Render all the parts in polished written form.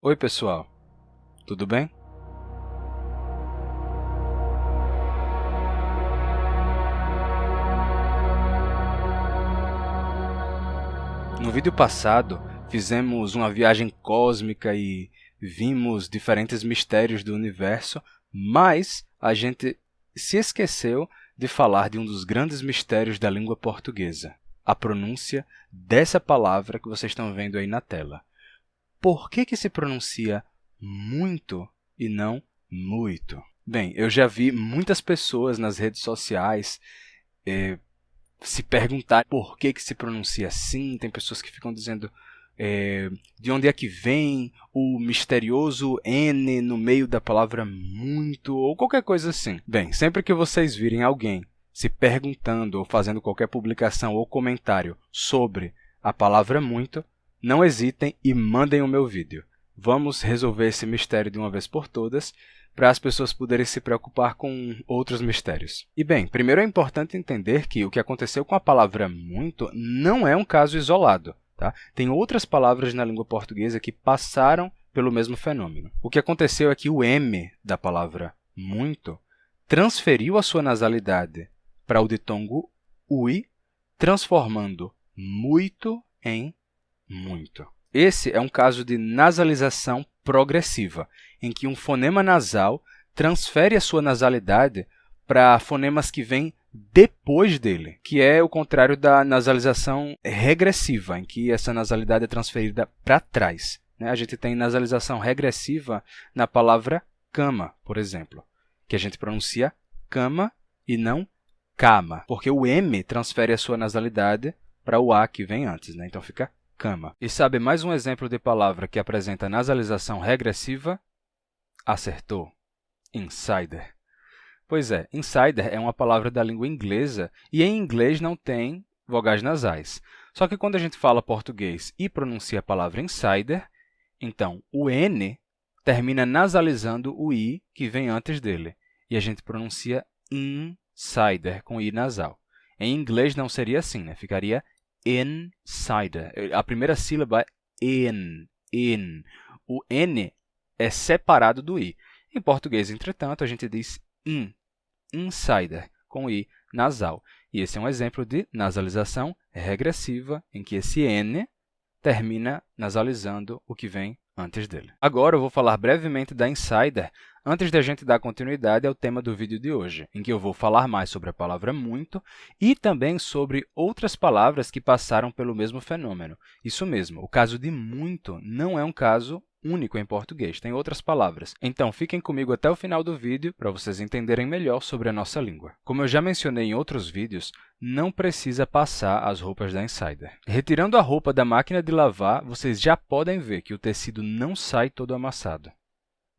Oi, pessoal, tudo bem? No vídeo passado, fizemos uma viagem cósmica e vimos diferentes mistérios do universo, mas a gente se esqueceu de falar de um dos grandes mistérios da língua portuguesa, a pronúncia dessa palavra que vocês estão vendo aí na tela. Por que se pronuncia muito e não muito? Bem, eu já vi muitas pessoas nas redes sociais se perguntar por que se pronuncia assim. Tem pessoas que ficam dizendo de onde é que vem o misterioso N no meio da palavra muito, ou qualquer coisa assim. Bem, sempre que vocês virem alguém se perguntando ou fazendo qualquer publicação ou comentário sobre a palavra muito, não hesitem e mandem o meu vídeo. Vamos resolver esse mistério de uma vez por todas, para as pessoas poderem se preocupar com outros mistérios. E bem, primeiro é importante entender que o que aconteceu com a palavra muito não é um caso isolado. Tá? Tem outras palavras na língua portuguesa que passaram pelo mesmo fenômeno. O que aconteceu é que o M da palavra muito transferiu a sua nasalidade para o ditongo ui, transformando muito em muito. Esse é um caso de nasalização progressiva, em que um fonema nasal transfere a sua nasalidade para fonemas que vêm depois dele, que é o contrário da nasalização regressiva, em que essa nasalidade é transferida para trás. A gente tem nasalização regressiva na palavra cama, por exemplo, que a gente pronuncia cama e não cama, porque o M transfere a sua nasalidade para o A que vem antes, então fica cama. E sabe mais um exemplo de palavra que apresenta nasalização regressiva? Acertou! Insider. Pois é, insider é uma palavra da língua inglesa e em inglês não tem vogais nasais. Só que quando a gente fala português e pronuncia a palavra insider, então o N termina nasalizando o I que vem antes dele. E a gente pronuncia insider com I nasal. Em inglês não seria assim, ficaria insider. A primeira sílaba é in. O N é separado do I. Em português, entretanto, a gente diz insider, com I nasal. E esse é um exemplo de nasalização regressiva, em que esse N termina nasalizando o que vem antes dele. Agora eu vou falar brevemente da insider, antes da gente dar continuidade ao tema do vídeo de hoje, em que eu vou falar mais sobre a palavra muito e também sobre outras palavras que passaram pelo mesmo fenômeno. Isso mesmo, o caso de muito não é um caso único em português, tem outras palavras. Então, fiquem comigo até o final do vídeo para vocês entenderem melhor sobre a nossa língua. Como eu já mencionei em outros vídeos, não precisa passar as roupas da insider. Retirando a roupa da máquina de lavar, vocês já podem ver que o tecido não sai todo amassado.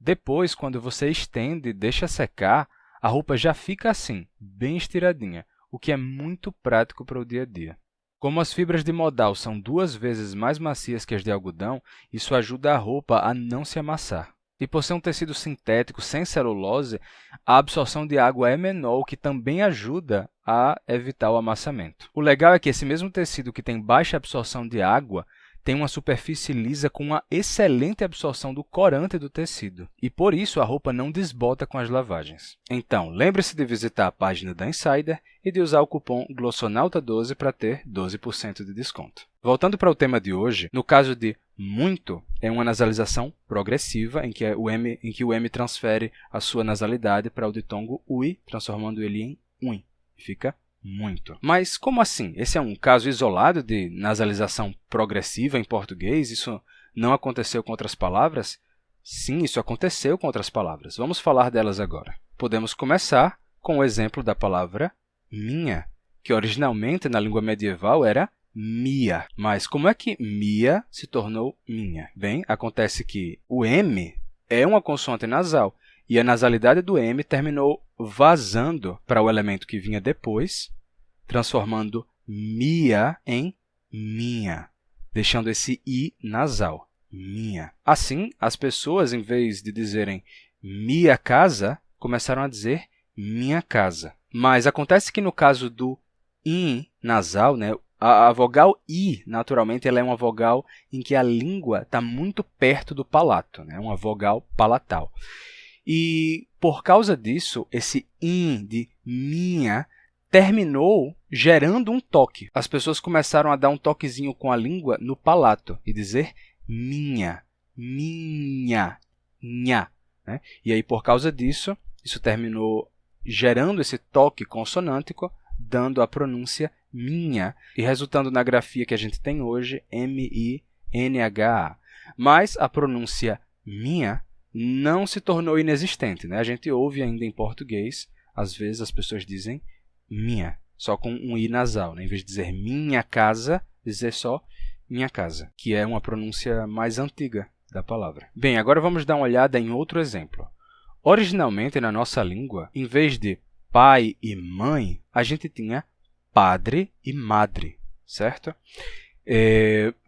Depois, quando você estende e deixa secar, a roupa já fica assim, bem estiradinha, o que é muito prático para o dia a dia. Como as fibras de modal são 2 vezes mais macias que as de algodão, isso ajuda a roupa a não se amassar. E por ser um tecido sintético sem celulose, a absorção de água é menor, o que também ajuda a evitar o amassamento. O legal é que esse mesmo tecido que tem baixa absorção de água tem uma superfície lisa com uma excelente absorção do corante do tecido, e por isso a roupa não desbota com as lavagens. Então, lembre-se de visitar a página da Insider e de usar o cupom GLOSSONAUTA12 para ter 12% de desconto. Voltando para o tema de hoje, no caso de muito, é uma nasalização progressiva, em que o M transfere a sua nasalidade para o ditongo UI, transformando ele em UM, e fica muito. Mas como assim? Esse é um caso isolado de nasalização progressiva em português? Isso não aconteceu com outras palavras? Sim, isso aconteceu com outras palavras. Vamos falar delas agora. Podemos começar com o exemplo da palavra minha, que originalmente na língua medieval era mia. Mas como é que mia se tornou minha? Bem, acontece que o M é uma consoante nasal, e a nasalidade do M terminou vazando para o elemento que vinha depois, transformando mia em minha, deixando esse I nasal, minha. Assim, as pessoas, em vez de dizerem minha casa, começaram a dizer minha casa. Mas acontece que no caso do I nasal, A vogal I, naturalmente, ela é uma vogal em que a língua está muito perto do palato, né? Uma vogal palatal. E, por causa disso, esse in de minha terminou gerando um toque. As pessoas começaram a dar um toquezinho com a língua no palato e dizer minha, minha, nha, né? E aí, por causa disso, isso terminou gerando esse toque consonântico, dando a pronúncia minha e resultando na grafia que a gente tem hoje, M-I-N-H-A. Mas a pronúncia minha não se tornou inexistente, né? A gente ouve ainda em português, às vezes as pessoas dizem minha, só com um i nasal, né? Em vez de dizer minha casa, dizer só minha casa, que é uma pronúncia mais antiga da palavra. Bem, agora vamos dar uma olhada em outro exemplo. Originalmente, na nossa língua, em vez de pai e mãe, a gente tinha padre e madre, certo?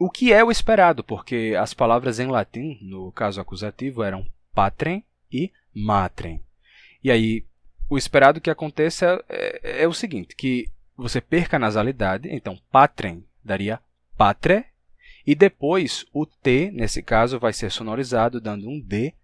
O que é o esperado, porque as palavras em latim, no caso acusativo, eram patrem e matrem. E aí, o esperado que aconteça é o seguinte, que você perca a nasalidade, então patrem daria patre, e depois o T, nesse caso, vai ser sonorizado, dando um D,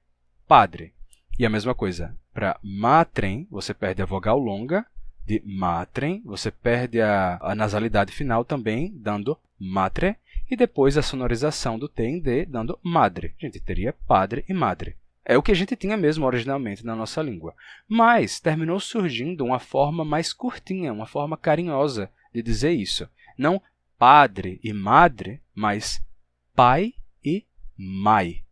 padre. E a mesma coisa, para matrem, você perde a vogal longa, de matrem, você perde a nasalidade final também, dando matre, e depois a sonorização do T em D, dando madre. A gente teria padre e madre. É o que a gente tinha mesmo originalmente na nossa língua. Mas terminou surgindo uma forma mais curtinha, uma forma carinhosa de dizer isso. Não padre e madre, mas pai e mai,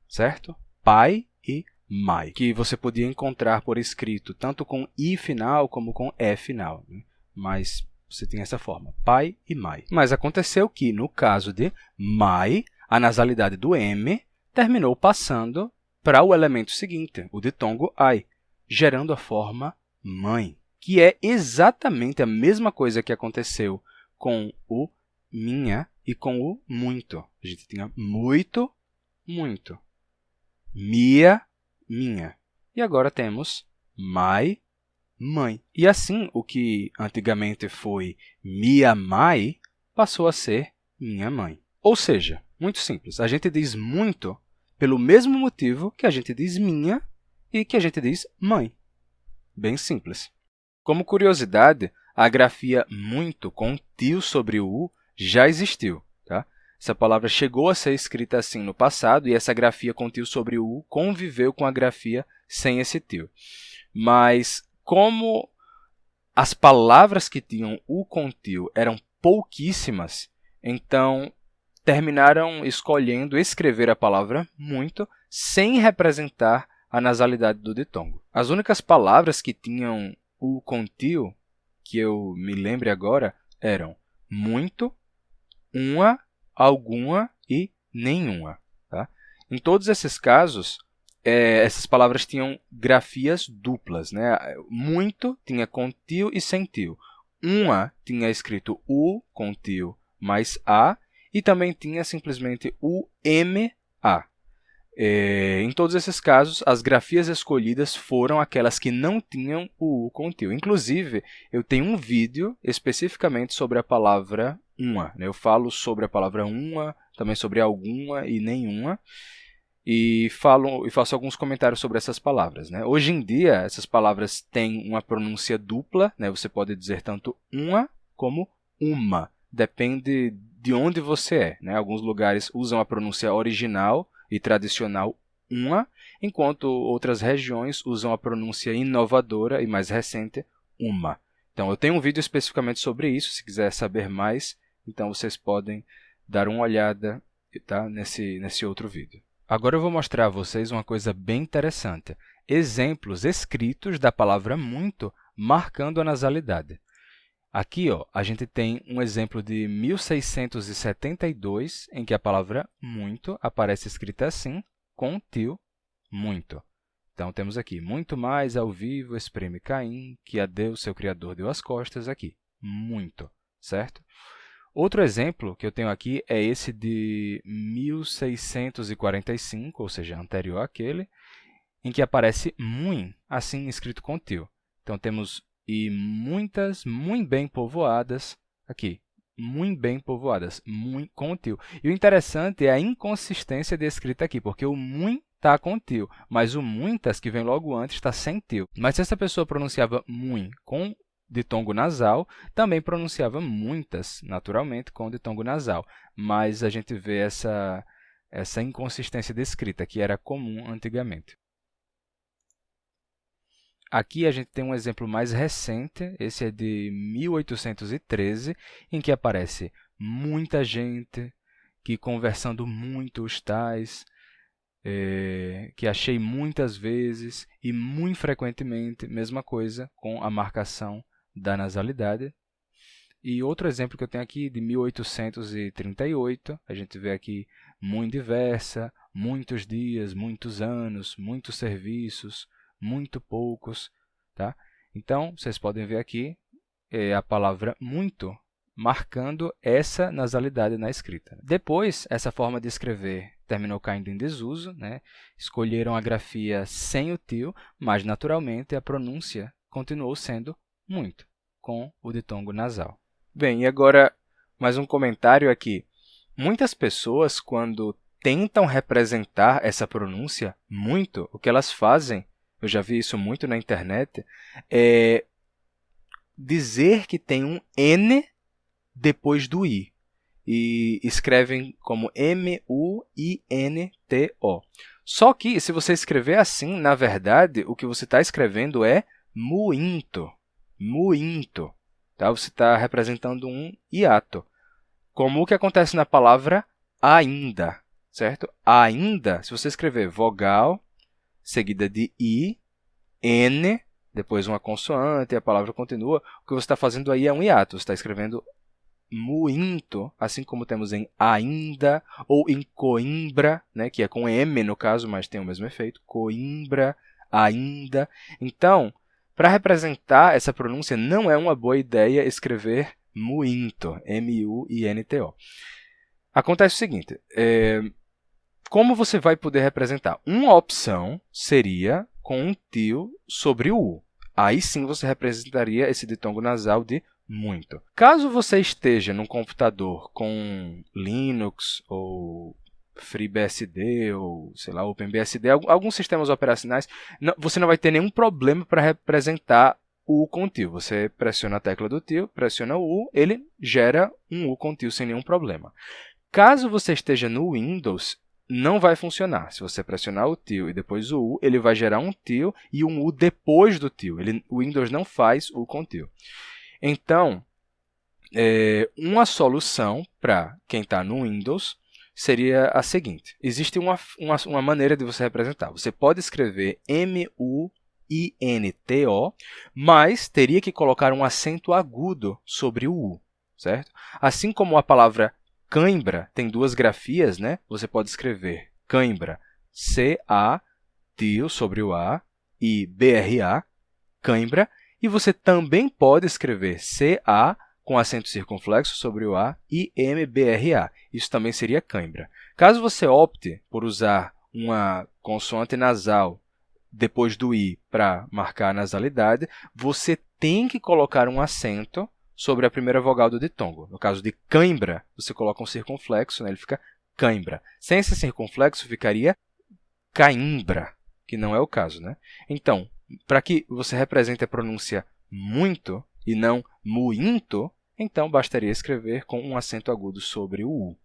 certo? Pai e mai, que você podia encontrar por escrito tanto com i final como com e final, né? Mas você tem essa forma, pai e mai. Mas aconteceu que, no caso de mai, a nasalidade do M terminou passando para o elemento seguinte, o ditongo ai, gerando a forma mãe, que é exatamente a mesma coisa que aconteceu com o minha e com o muito. A gente tinha muito, muito. Mia, minha. E agora temos mai, mãe. E assim, o que antigamente foi minha mãe passou a ser minha mãe. Ou seja, muito simples, a gente diz muito pelo mesmo motivo que a gente diz minha e que a gente diz mãe. Bem simples. Como curiosidade, a grafia muito com tio sobre o U já existiu, tá? Essa palavra chegou a ser escrita assim no passado e essa grafia com tio sobre o U conviveu com a grafia sem esse tio. Mas como as palavras que tinham U com tio eram pouquíssimas, então terminaram escolhendo escrever a palavra muito sem representar a nasalidade do ditongo. As únicas palavras que tinham U com tio, que eu me lembre agora, eram muito, uma, alguma e nenhuma. Tá? Em todos esses casos, essas palavras tinham grafias duplas, né? Muito tinha com tio e sem tio. Uma tinha escrito U com tio mais A e também tinha simplesmente UMA. Em todos esses casos, as grafias escolhidas foram aquelas que não tinham o U com tio. Inclusive, eu tenho um vídeo especificamente sobre a palavra uma, né? Eu falo sobre a palavra uma, também sobre alguma e nenhuma, e faço alguns comentários sobre essas palavras, né? Hoje em dia, essas palavras têm uma pronúncia dupla, né? Você pode dizer tanto uma como uma, depende de onde você é, né? Alguns lugares usam a pronúncia original e tradicional uma, enquanto outras regiões usam a pronúncia inovadora e mais recente uma. Então, eu tenho um vídeo especificamente sobre isso, se quiser saber mais, então vocês podem dar uma olhada, tá, nesse outro vídeo. Agora eu vou mostrar a vocês uma coisa bem interessante, exemplos escritos da palavra muito marcando a nasalidade. Aqui, a gente tem um exemplo de 1672, em que a palavra muito aparece escrita assim, com tio muito. Então, temos aqui, muito mais ao vivo exprime Caim, que a Deus, seu Criador, deu as costas, aqui, muito, certo? Outro exemplo que eu tenho aqui é esse de 1645, ou seja, anterior àquele, em que aparece muito, assim escrito com tio. Então, temos e muitas, muito bem povoadas, aqui, muito bem povoadas, muito com tio. E o interessante é a inconsistência de escrita aqui, porque o muito está com tio, mas o muitas, que vem logo antes, está sem tio. Mas se essa pessoa pronunciava muito com ditongo nasal, também pronunciava muitas, naturalmente, com ditongo nasal. Mas a gente vê essa inconsistência de escrita, que era comum antigamente. Aqui a gente tem um exemplo mais recente, esse é de 1813, em que aparece muita gente, que conversando muito os tais, que achei muitas vezes e muito frequentemente, mesma coisa com a marcação da nasalidade. E outro exemplo que eu tenho aqui de 1838, a gente vê aqui muito diversa, muitos dias, muitos anos, muitos serviços, muito poucos, tá? Então, vocês podem ver aqui a palavra muito, marcando essa nasalidade na escrita. Depois, essa forma de escrever terminou caindo em desuso, né? Escolheram a grafia sem o tio, mas, naturalmente, a pronúncia continuou sendo muito, com o ditongo nasal. Bem, e agora mais um comentário aqui. Muitas pessoas, quando tentam representar essa pronúncia muito, o que elas fazem, eu já vi isso muito na internet, é dizer que tem um N depois do I. E escrevem como M-U-I-N-T-O. Só que, se você escrever assim, na verdade, o que você está escrevendo é muito. Muito. Tá? Você está representando um hiato. Como o que acontece na palavra ainda. Certo? Ainda, se você escrever vogal, seguida de I, N, depois uma consoante e a palavra continua, o que você está fazendo aí é um hiato. Você está escrevendo muito, assim como temos em ainda ou em Coimbra, né, que é com M no caso, mas tem o mesmo efeito. Coimbra, ainda. Então, para representar essa pronúncia, não é uma boa ideia escrever muito, M-U-I-N-T-O. Acontece o seguinte, como você vai poder representar? Uma opção seria com um tio sobre o U. Aí sim você representaria esse ditongo nasal de muito. Caso você esteja num computador com Linux ou FreeBSD ou, sei lá, OpenBSD, alguns sistemas operacionais, você não vai ter nenhum problema para representar o U com tio. Você pressiona a tecla do tio, pressiona o U, ele gera um U com tio sem nenhum problema. Caso você esteja no Windows, não vai funcionar. Se você pressionar o tio e depois o U, ele vai gerar um tio e um U depois do tio. O Windows não faz U com tio. Então, uma solução para quem está no Windows seria a seguinte. Existe uma maneira de você representar. Você pode escrever M-U-I-N-T-O, mas teria que colocar um acento agudo sobre o U, certo? Assim como a palavra cãibra tem duas grafias, né? Você pode escrever cãibra, C-A, tio sobre o A, e B-R-A, cãibra. E você também pode escrever C-A com acento circunflexo sobre o A e M-B-R-A. Isso também seria cãibra. Caso você opte por usar uma consoante nasal depois do I para marcar a nasalidade, você tem que colocar um acento sobre a primeira vogal do ditongo. No caso de cãibra, você coloca um circunflexo, né? Ele fica cãibra. Sem esse circunflexo, ficaria caimbra, que não é o caso, né? Então, para que você represente a pronúncia muito e não muito, então bastaria escrever com um acento agudo sobre o U.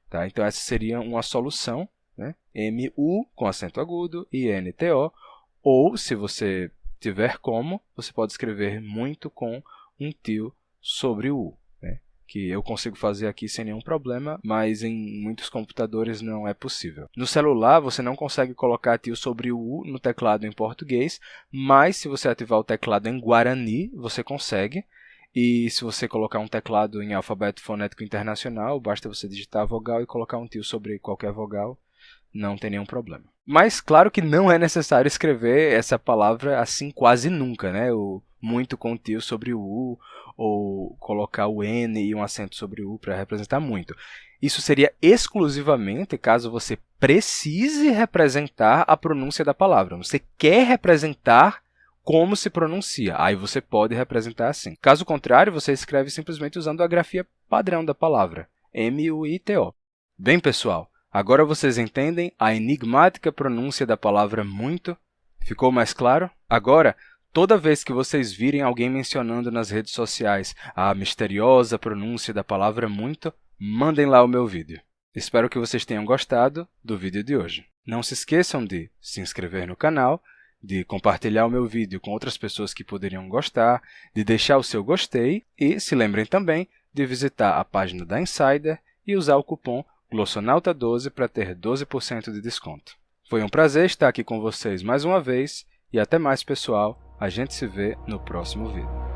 Tá? Então, essa seria uma solução, né? M-U com acento agudo e N-T-O. Ou, se você tiver como, você pode escrever muito com um tio sobre o U, né? Que eu consigo fazer aqui sem nenhum problema, mas em muitos computadores não é possível. No celular, você não consegue colocar tio sobre o U no teclado em português, mas se você ativar o teclado em Guarani, você consegue. E se você colocar um teclado em alfabeto fonético internacional, basta você digitar a vogal e colocar um tio sobre qualquer vogal, não tem nenhum problema. Mas claro que não é necessário escrever essa palavra assim quase nunca, né? O muito com tio sobre o U, ou colocar o N e um acento sobre o U para representar muito. Isso seria exclusivamente caso você precise representar a pronúncia da palavra. Você quer representar como se pronuncia. Aí você pode representar assim. Caso contrário, você escreve simplesmente usando a grafia padrão da palavra, M-U-I-T-O. Bem, pessoal, agora vocês entendem a enigmática pronúncia da palavra muito? Ficou mais claro? Agora, toda vez que vocês virem alguém mencionando nas redes sociais a misteriosa pronúncia da palavra muito, mandem lá o meu vídeo. Espero que vocês tenham gostado do vídeo de hoje. Não se esqueçam de se inscrever no canal, de compartilhar o meu vídeo com outras pessoas que poderiam gostar, de deixar o seu gostei e se lembrem também de visitar a página da Insider e usar o cupom Glossonauta12 para ter 12% de desconto. Foi um prazer estar aqui com vocês mais uma vez e até mais, pessoal. A gente se vê no próximo vídeo.